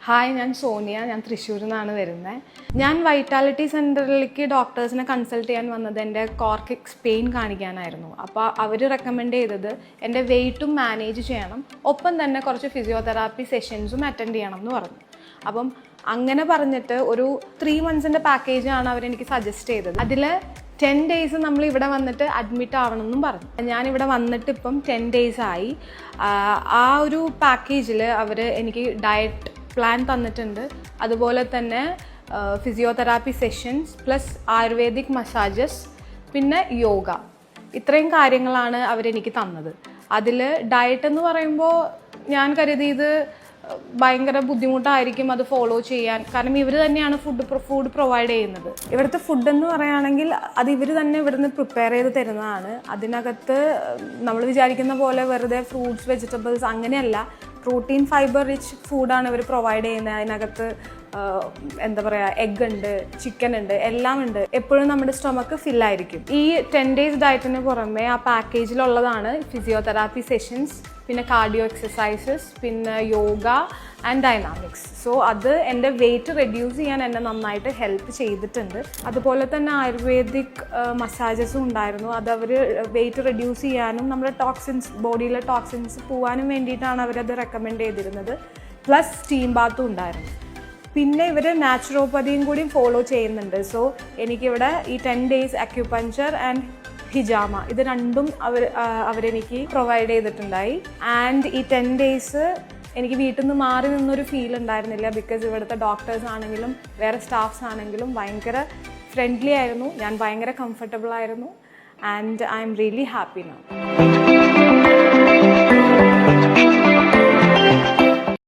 Hi, ഞാൻ സോനിയ. ഞാൻ തൃശ്ശൂരിൽ നിന്നാണ് വരുന്നത്. ഞാൻ വൈറ്റാലിറ്റി സെൻറ്ററിലേക്ക് ഡോക്ടേഴ്സിനെ കൺസൾട്ട് ചെയ്യാൻ വന്നത് എൻ്റെ കോർക്കിക്സ് പെയിൻ കാണിക്കാനായിരുന്നു. അപ്പോൾ അവർ റെക്കമെൻഡ് ചെയ്തത് എൻ്റെ വെയിറ്റും മാനേജ് ചെയ്യണം, ഒപ്പം തന്നെ കുറച്ച് ഫിസിയോതെറാപ്പി സെഷൻസും അറ്റൻഡ് ചെയ്യണം എന്ന് പറഞ്ഞു. അപ്പം അങ്ങനെ പറഞ്ഞിട്ട് ഒരു 3 months പാക്കേജാണ് അവരെനിക്ക് സജസ്റ്റ് ചെയ്തത്. അതിൽ 10 days നമ്മൾ ഇവിടെ വന്നിട്ട് അഡ്മിറ്റ് ആവണം എന്നും പറഞ്ഞു. ഞാനിവിടെ വന്നിട്ട് ഇപ്പം 10 days ആയി. ആ ഒരു പാക്കേജിൽ അവർ എനിക്ക് ഡയറ്റ് പ്ലാൻ തന്നിട്ടുണ്ട്. അതുപോലെ തന്നെ physiotherapy sessions plus ayurvedic massages പിന്നെ യോഗ, ഇത്രയും കാര്യങ്ങളാണ് അവരെനിക്ക് തന്നത്. അതിൽ ഡയറ്റ് എന്ന് പറയുമ്പോൾ ഞാൻ കരുതിയത് ഭയങ്കര ബുദ്ധിമുട്ടായിരിക്കും അത് ഫോളോ ചെയ്യാൻ. കാരണം ഇവർ തന്നെയാണ് ഫുഡ് പ്രൊവൈഡ് ചെയ്യുന്നത്. ഇവിടുത്തെ ഫുഡ് എന്ന് പറയുകയാണെങ്കിൽ അത് ഇവർ തന്നെ ഇവിടുന്ന് പ്രിപ്പയർ ചെയ്ത് തരുന്നതാണ്. അതിനകത്ത് നമ്മൾ വിചാരിക്കുന്ന പോലെ വെറുതെ ഫ്രൂട്ട്സ്, വെജിറ്റബിൾസ് അങ്ങനെയല്ല. പ്രോട്ടീൻ, ഫൈബർ റിച്ച് ഫുഡാണ് ഇവർ പ്രൊവൈഡ് ചെയ്യുന്നത്. അതിനകത്ത് എന്താ പറയുക, എഗ് ഉണ്ട്, ചിക്കൻ ഉണ്ട്, എല്ലാം ഉണ്ട്. എപ്പോഴും നമ്മുടെ സ്റ്റൊമക്ക് ഫില്ലായിരിക്കും. ഈ 10 days ഡയറ്റിന് പുറമെ ആ പാക്കേജിലുള്ളതാണ് ഫിസിയോതെറാപ്പി സെഷൻസ്, പിന്നെ കാർഡിയോ എക്സസൈസസ്, പിന്നെ യോഗ ആൻഡ് ഡൈനാമിക്സ്. സോ അത് എൻ്റെ വെയിറ്റ് റെഡ്യൂസ് ചെയ്യാൻ എന്നെ നന്നായിട്ട് ഹെൽപ്പ് ചെയ്തിട്ടുണ്ട്. അതുപോലെ തന്നെ ആയുർവേദിക് മസാജസും ഉണ്ടായിരുന്നു. അത് അവർ വെയിറ്റ് റെഡ്യൂസ് ചെയ്യാനും നമ്മുടെ ടോക്സിൻസ്, ബോഡിയിലെ ടോക്സിൻസ് പോകാനും വേണ്ടിയിട്ടാണ് അവരത് റെക്കമെൻഡ് ചെയ്തിരുന്നത്. പ്ലസ് സ്റ്റീം ബാത്തും ഉണ്ടായിരുന്നു. പിന്നെ ഇവർ നാച്ചുറോപ്പതിയും കൂടി ഫോളോ ചെയ്യുന്നുണ്ട്. സോ എനിക്കിവിടെ ഈ 10 days അക്യുപഞ്ചർ ആൻഡ് ഹിജാമ, ഇത് രണ്ടും അവരെനിക്ക് പ്രൊവൈഡ് ചെയ്തിട്ടുണ്ടായി. ആൻഡ് ഈ 10 days എനിക്ക് വീട്ടിൽ നിന്ന് മാറി നിന്നൊരു ഫീൽ ഉണ്ടായിരുന്നില്ല. ബിക്കോസ് ഇവിടുത്തെ ഡോക്ടേഴ്സ് ആണെങ്കിലും വേറെ സ്റ്റാഫ്സ് ആണെങ്കിലും ഭയങ്കര ഫ്രണ്ട്ലി ആയിരുന്നു. ഞാൻ ഭയങ്കര കംഫർട്ടബിൾ ആയിരുന്നു. And I am really happy now.